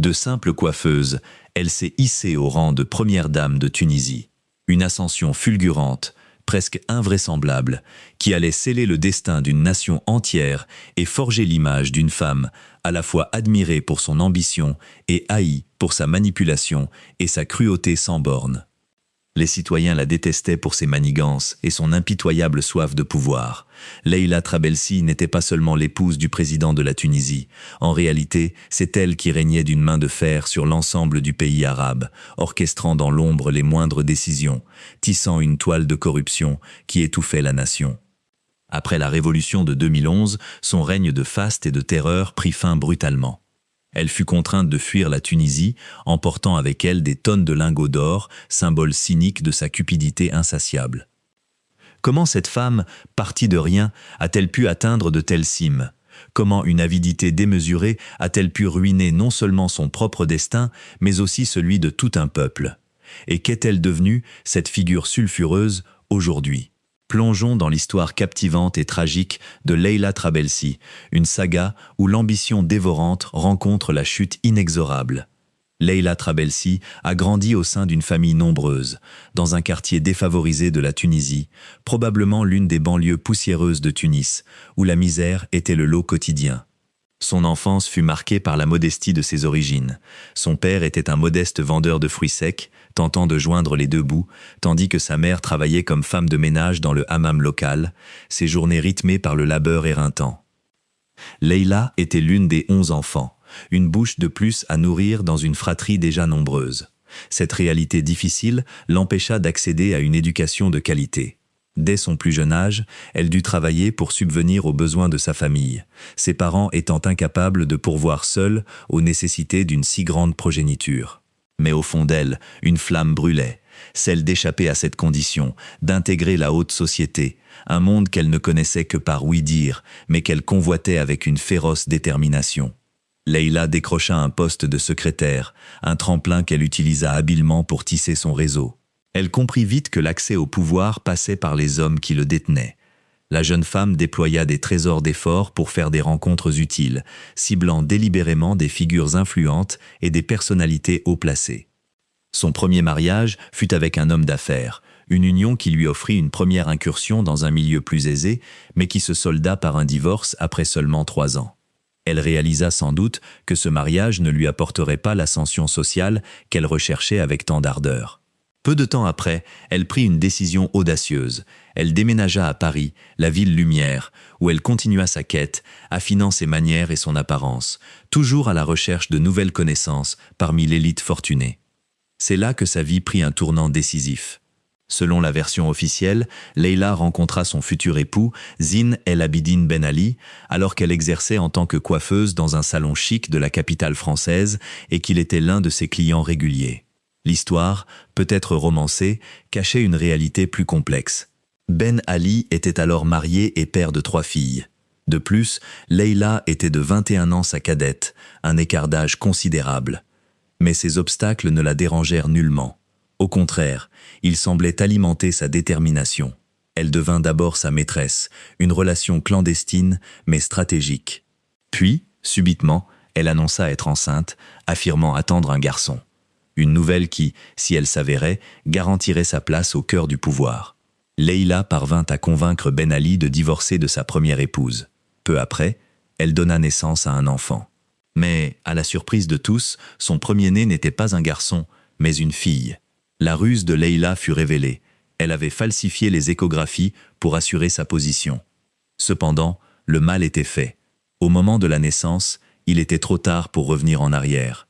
De simple coiffeuse, elle s'est hissée au rang de première dame de Tunisie. Une ascension fulgurante, presque invraisemblable, qui allait sceller le destin d'une nation entière et forger l'image d'une femme à la fois admirée pour son ambition et haïe pour sa manipulation et sa cruauté sans bornes. Les citoyens la détestaient pour ses manigances et son impitoyable soif de pouvoir. Leïla Trabelsi n'était pas seulement l'épouse du président de la Tunisie. En réalité, c'est elle qui régnait d'une main de fer sur l'ensemble du pays arabe, orchestrant dans l'ombre les moindres décisions, tissant une toile de corruption qui étouffait la nation. Après la révolution de 2011, son règne de faste et de terreur prit fin brutalement. Elle fut contrainte de fuir la Tunisie, emportant avec elle des tonnes de lingots d'or, symbole cynique de sa cupidité insatiable. Comment cette femme, partie de rien, a-t-elle pu atteindre de telles cimes? Comment une avidité démesurée a-t-elle pu ruiner non seulement son propre destin, mais aussi celui de tout un peuple? Et qu'est-elle devenue, cette figure sulfureuse, aujourd'hui? Plongeons dans l'histoire captivante et tragique de Leïla Trabelsi, une saga où l'ambition dévorante rencontre la chute inexorable. Leïla Trabelsi a grandi au sein d'une famille nombreuse, dans un quartier défavorisé de la Tunisie, probablement l'une des banlieues poussiéreuses de Tunis, où la misère était le lot quotidien. Son enfance fut marquée par la modestie de ses origines. Son père était un modeste vendeur de fruits secs, tentant de joindre les deux bouts, tandis que sa mère travaillait comme femme de ménage dans le hammam local, ses journées rythmées par le labeur éreintant. Leïla était l'une des 11 enfants, une bouche de plus à nourrir dans une fratrie déjà nombreuse. Cette réalité difficile l'empêcha d'accéder à une éducation de qualité. Dès son plus jeune âge, elle dut travailler pour subvenir aux besoins de sa famille, ses parents étant incapables de pourvoir seuls aux nécessités d'une si grande progéniture. Mais au fond d'elle, une flamme brûlait, celle d'échapper à cette condition, d'intégrer la haute société, un monde qu'elle ne connaissait que par ouï-dire, mais qu'elle convoitait avec une féroce détermination. Leïla décrocha un poste de secrétaire, un tremplin qu'elle utilisa habilement pour tisser son réseau. Elle comprit vite que l'accès au pouvoir passait par les hommes qui le détenaient. La jeune femme déploya des trésors d'efforts pour faire des rencontres utiles, ciblant délibérément des figures influentes et des personnalités haut placées. Son premier mariage fut avec un homme d'affaires, une union qui lui offrit une première incursion dans un milieu plus aisé, mais qui se solda par un divorce après seulement 3 ans. Elle réalisa sans doute que ce mariage ne lui apporterait pas l'ascension sociale qu'elle recherchait avec tant d'ardeur. Peu de temps après, elle prit une décision audacieuse. Elle déménagea à Paris, la ville lumière, où elle continua sa quête, affinant ses manières et son apparence, toujours à la recherche de nouvelles connaissances parmi l'élite fortunée. C'est là que sa vie prit un tournant décisif. Selon la version officielle, Leïla rencontra son futur époux, Zine El Abidine Ben Ali, alors qu'elle exerçait en tant que coiffeuse dans un salon chic de la capitale française et qu'il était l'un de ses clients réguliers. L'histoire, peut-être romancée, cachait une réalité plus complexe. Ben Ali était alors marié et père de 3 filles. De plus, Leïla était de 21 ans sa cadette, un écart d'âge considérable. Mais ces obstacles ne la dérangèrent nullement. Au contraire, ils semblaient alimenter sa détermination. Elle devint d'abord sa maîtresse, une relation clandestine mais stratégique. Puis, subitement, elle annonça être enceinte, affirmant attendre un garçon. Une nouvelle qui, si elle s'avérait, garantirait sa place au cœur du pouvoir. Leïla parvint à convaincre Ben Ali de divorcer de sa première épouse. Peu après, elle donna naissance à un enfant. Mais, à la surprise de tous, son premier-né n'était pas un garçon, mais une fille. La ruse de Leïla fut révélée. Elle avait falsifié les échographies pour assurer sa position. Cependant, le mal était fait. Au moment de la naissance, il était trop tard pour revenir en arrière.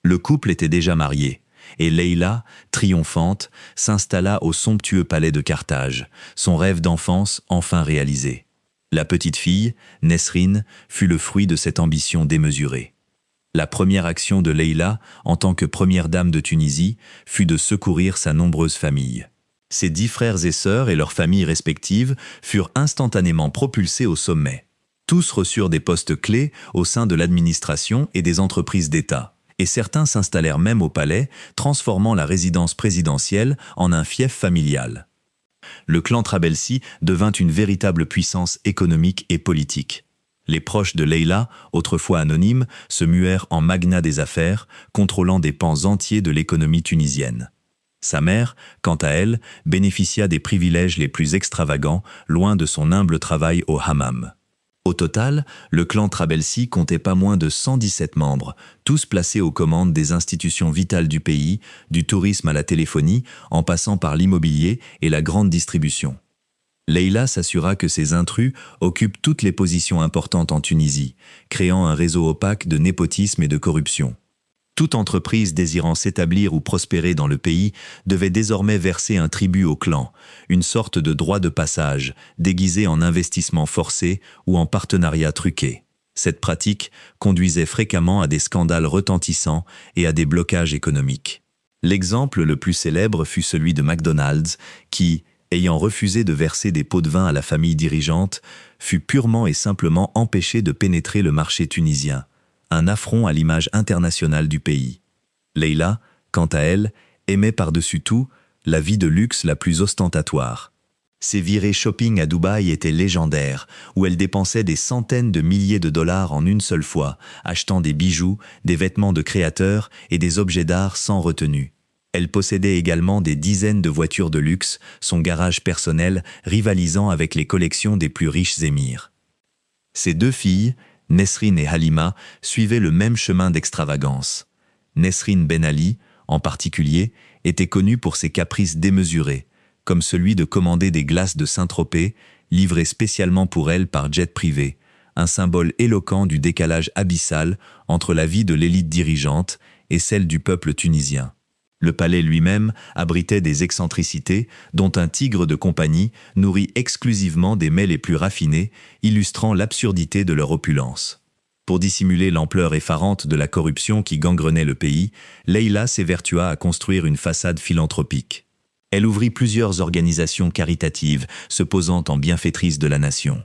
Le couple était déjà marié, et Leïla, triomphante, s'installa au somptueux palais de Carthage, son rêve d'enfance enfin réalisé. La petite fille, Nesrine, fut le fruit de cette ambition démesurée. La première action de Leïla, en tant que première dame de Tunisie, fut de secourir sa nombreuse famille. Ses 10 frères et sœurs et leurs familles respectives furent instantanément propulsés au sommet. Tous reçurent des postes clés au sein de l'administration et des entreprises d'État. Et certains s'installèrent même au palais, transformant la résidence présidentielle en un fief familial. Le clan Trabelsi devint une véritable puissance économique et politique. Les proches de Leila, autrefois anonymes, se muèrent en magnats des affaires, contrôlant des pans entiers de l'économie tunisienne. Sa mère, quant à elle, bénéficia des privilèges les plus extravagants, loin de son humble travail au hammam. Au total, le clan Trabelsi comptait pas moins de 117 membres, tous placés aux commandes des institutions vitales du pays, du tourisme à la téléphonie, en passant par l'immobilier et la grande distribution. Leila s'assura que ces intrus occupent toutes les positions importantes en Tunisie, créant un réseau opaque de népotisme et de corruption. Toute entreprise désirant s'établir ou prospérer dans le pays devait désormais verser un tribut au clan, une sorte de droit de passage, déguisé en investissement forcé ou en partenariat truqué. Cette pratique conduisait fréquemment à des scandales retentissants et à des blocages économiques. L'exemple le plus célèbre fut celui de McDonald's, qui, ayant refusé de verser des pots de vin à la famille dirigeante, fut purement et simplement empêché de pénétrer le marché tunisien, un affront à l'image internationale du pays. Leila, quant à elle, aimait par-dessus tout la vie de luxe la plus ostentatoire. Ses virées shopping à Dubaï étaient légendaires, où elle dépensait des centaines de milliers de dollars en une seule fois, achetant des bijoux, des vêtements de créateurs et des objets d'art sans retenue. Elle possédait également des dizaines de voitures de luxe, son garage personnel rivalisant avec les collections des plus riches émirs. Ses deux filles, Nesrine et Halima, suivaient le même chemin d'extravagance. Nesrine Ben Ali, en particulier, était connue pour ses caprices démesurés, comme celui de commander des glaces de Saint-Tropez, livrées spécialement pour elle par jet privé, un symbole éloquent du décalage abyssal entre la vie de l'élite dirigeante et celle du peuple tunisien. Le palais lui-même abritait des excentricités, dont un tigre de compagnie nourrit exclusivement des mets les plus raffinés, illustrant l'absurdité de leur opulence. Pour dissimuler l'ampleur effarante de la corruption qui gangrenait le pays, Leila s'évertua à construire une façade philanthropique. Elle ouvrit plusieurs organisations caritatives, se posant en bienfaitrice de la nation.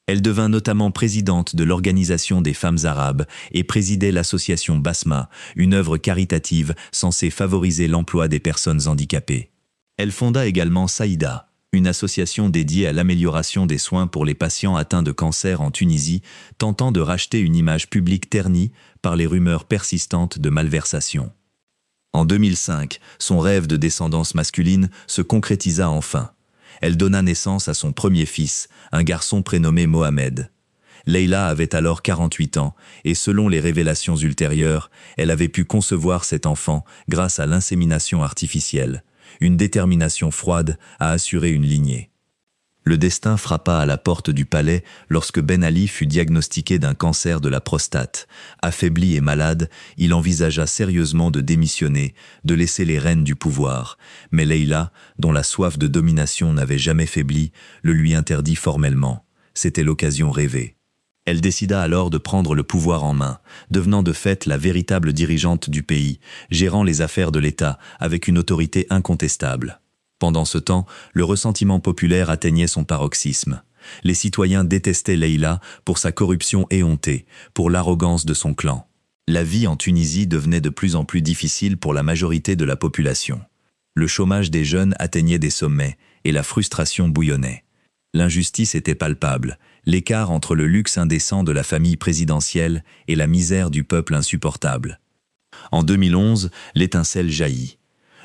Elle devint notamment présidente de l'Organisation des femmes arabes et présidait l'association Basma, une œuvre caritative censée favoriser l'emploi des personnes handicapées. Elle fonda également Saïda, une association dédiée à l'amélioration des soins pour les patients atteints de cancer en Tunisie, tentant de racheter une image publique ternie par les rumeurs persistantes de malversation. En 2005, son rêve de descendance masculine se concrétisa enfin. Elle donna naissance à son premier fils, un garçon prénommé Mohamed. Leila avait alors 48 ans et selon les révélations ultérieures, elle avait pu concevoir cet enfant grâce à l'insémination artificielle, une détermination froide à assurer une lignée. Le destin frappa à la porte du palais lorsque Ben Ali fut diagnostiqué d'un cancer de la prostate. Affaibli et malade, il envisagea sérieusement de démissionner, de laisser les rênes du pouvoir. Mais Leila, dont la soif de domination n'avait jamais faibli, le lui interdit formellement. C'était l'occasion rêvée. Elle décida alors de prendre le pouvoir en main, devenant de fait la véritable dirigeante du pays, gérant les affaires de l'État avec une autorité incontestable. Pendant ce temps, le ressentiment populaire atteignait son paroxysme. Les citoyens détestaient Leila pour sa corruption éhontée, pour l'arrogance de son clan. La vie en Tunisie devenait de plus en plus difficile pour la majorité de la population. Le chômage des jeunes atteignait des sommets et la frustration bouillonnait. L'injustice était palpable, l'écart entre le luxe indécent de la famille présidentielle et la misère du peuple insupportable. En 2011, l'étincelle jaillit.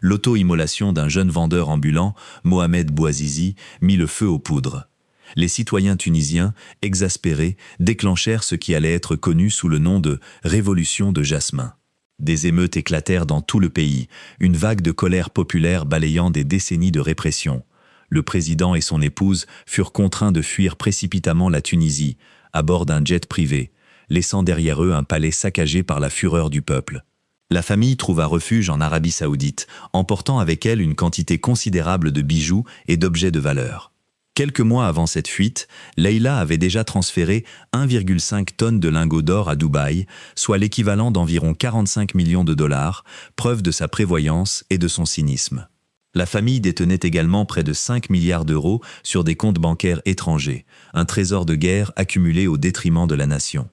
L'auto-immolation d'un jeune vendeur ambulant, Mohamed Bouazizi, mit le feu aux poudres. Les citoyens tunisiens, exaspérés, déclenchèrent ce qui allait être connu sous le nom de « Révolution de Jasmin ». Des émeutes éclatèrent dans tout le pays, une vague de colère populaire balayant des décennies de répression. Le président et son épouse furent contraints de fuir précipitamment la Tunisie, à bord d'un jet privé, laissant derrière eux un palais saccagé par la fureur du peuple. La famille trouva refuge en Arabie Saoudite, emportant avec elle une quantité considérable de bijoux et d'objets de valeur. Quelques mois avant cette fuite, Leila avait déjà transféré 1,5 tonnes de lingots d'or à Dubaï, soit l'équivalent d'environ 45 millions de dollars, preuve de sa prévoyance et de son cynisme. La famille détenait également près de 5 milliards d'euros sur des comptes bancaires étrangers, un trésor de guerre accumulé au détriment de la nation.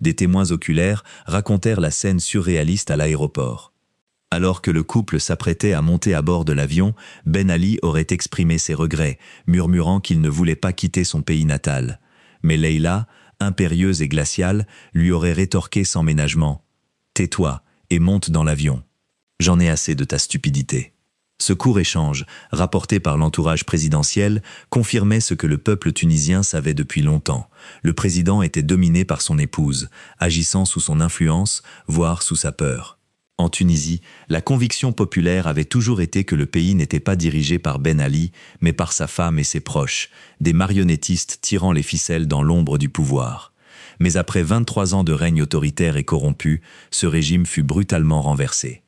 Des témoins oculaires racontèrent la scène surréaliste à l'aéroport. Alors que le couple s'apprêtait à monter à bord de l'avion, Ben Ali aurait exprimé ses regrets, murmurant qu'il ne voulait pas quitter son pays natal. Mais Leila, impérieuse et glaciale, lui aurait rétorqué sans ménagement « Tais-toi et monte dans l'avion. J'en ai assez de ta stupidité. » Ce court échange, rapporté par l'entourage présidentiel, confirmait ce que le peuple tunisien savait depuis longtemps. Le président était dominé par son épouse, agissant sous son influence, voire sous sa peur. En Tunisie, la conviction populaire avait toujours été que le pays n'était pas dirigé par Ben Ali, mais par sa femme et ses proches, des marionnettistes tirant les ficelles dans l'ombre du pouvoir. Mais après 23 ans de règne autoritaire et corrompu, ce régime fut brutalement renversé.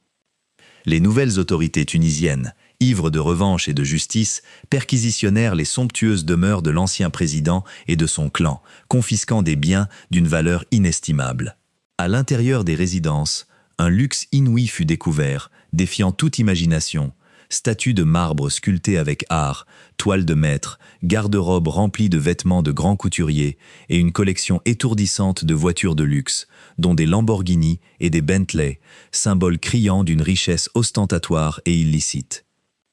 Les nouvelles autorités tunisiennes, ivres de revanche et de justice, perquisitionnèrent les somptueuses demeures de l'ancien président et de son clan, confisquant des biens d'une valeur inestimable. À l'intérieur des résidences, un luxe inouï fut découvert, défiant toute imagination. Statues de marbre sculptées avec art, toiles de maître, garde-robe remplie de vêtements de grands couturiers et une collection étourdissante de voitures de luxe, dont des Lamborghini et des Bentley, symboles criants d'une richesse ostentatoire et illicite.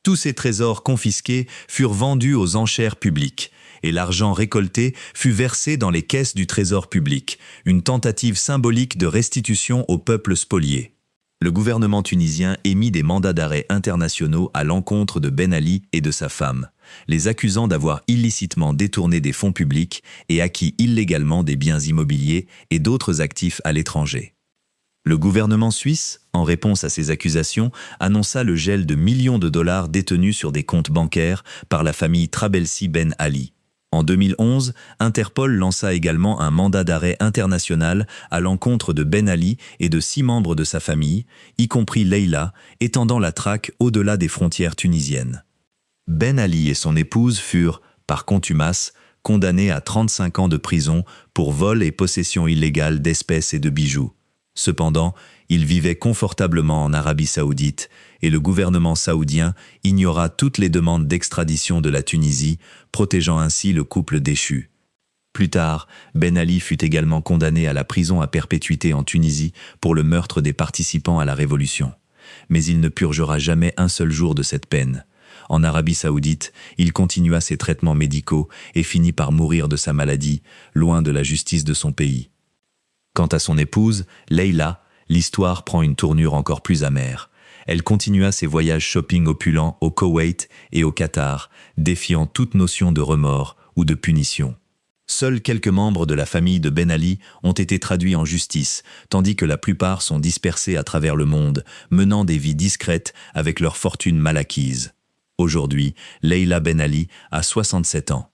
Tous ces trésors confisqués furent vendus aux enchères publiques, et l'argent récolté fut versé dans les caisses du trésor public, une tentative symbolique de restitution au peuple spolié. Le gouvernement tunisien émit des mandats d'arrêt internationaux à l'encontre de Ben Ali et de sa femme, les accusant d'avoir illicitement détourné des fonds publics et acquis illégalement des biens immobiliers et d'autres actifs à l'étranger. Le gouvernement suisse, en réponse à ces accusations, annonça le gel de millions de dollars détenus sur des comptes bancaires par la famille Trabelsi Ben Ali. En 2011, Interpol lança également un mandat d'arrêt international à l'encontre de Ben Ali et de 6 membres de sa famille, y compris Leila, étendant la traque au-delà des frontières tunisiennes. Ben Ali et son épouse furent, par contumace, condamnés à 35 ans de prison pour vol et possession illégale d'espèces et de bijoux. Cependant, ils vivaient confortablement en Arabie Saoudite et le gouvernement saoudien ignora toutes les demandes d'extradition de la Tunisie, protégeant ainsi le couple déchu. Plus tard, Ben Ali fut également condamné à la prison à perpétuité en Tunisie pour le meurtre des participants à la Révolution. Mais il ne purgera jamais un seul jour de cette peine. En Arabie Saoudite, il continua ses traitements médicaux et finit par mourir de sa maladie, loin de la justice de son pays. Quant à son épouse, Leila, l'histoire prend une tournure encore plus amère. Elle continua ses voyages shopping opulents au Koweït et au Qatar, défiant toute notion de remords ou de punition. Seuls quelques membres de la famille de Ben Ali ont été traduits en justice, tandis que la plupart sont dispersés à travers le monde, menant des vies discrètes avec leur fortune mal acquise. Aujourd'hui, Leila Ben Ali a 67 ans.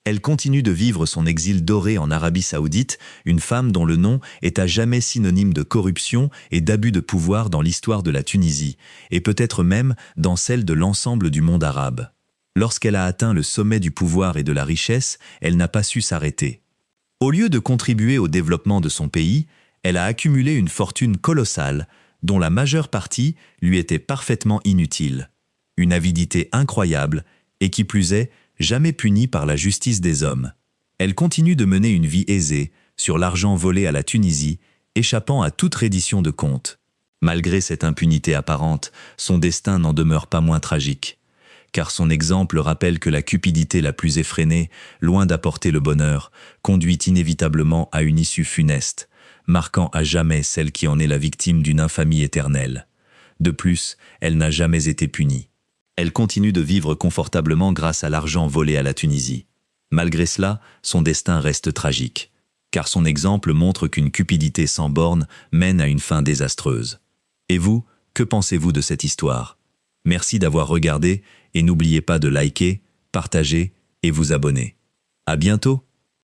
Elle continue de vivre son exil doré en Arabie Saoudite, une femme dont le nom est à jamais synonyme de corruption et d'abus de pouvoir dans l'histoire de la Tunisie, et peut-être même dans celle de l'ensemble du monde arabe. Lorsqu'elle a atteint le sommet du pouvoir et de la richesse, elle n'a pas su s'arrêter. Au lieu de contribuer au développement de son pays, elle a accumulé une fortune colossale, dont la majeure partie lui était parfaitement inutile. Une avidité incroyable, et qui plus est, jamais punie par la justice des hommes. Elle continue de mener une vie aisée, sur l'argent volé à la Tunisie, échappant à toute reddition de comptes. Malgré cette impunité apparente, son destin n'en demeure pas moins tragique. Car son exemple rappelle que la cupidité la plus effrénée, loin d'apporter le bonheur, conduit inévitablement à une issue funeste, marquant à jamais celle qui en est la victime d'une infamie éternelle. De plus, elle n'a jamais été punie. Elle continue de vivre confortablement grâce à l'argent volé à la Tunisie. Malgré cela, son destin reste tragique, car son exemple montre qu'une cupidité sans bornes mène à une fin désastreuse. Et vous, que pensez-vous de cette histoire? Merci d'avoir regardé et n'oubliez pas de liker, partager et vous abonner. À bientôt!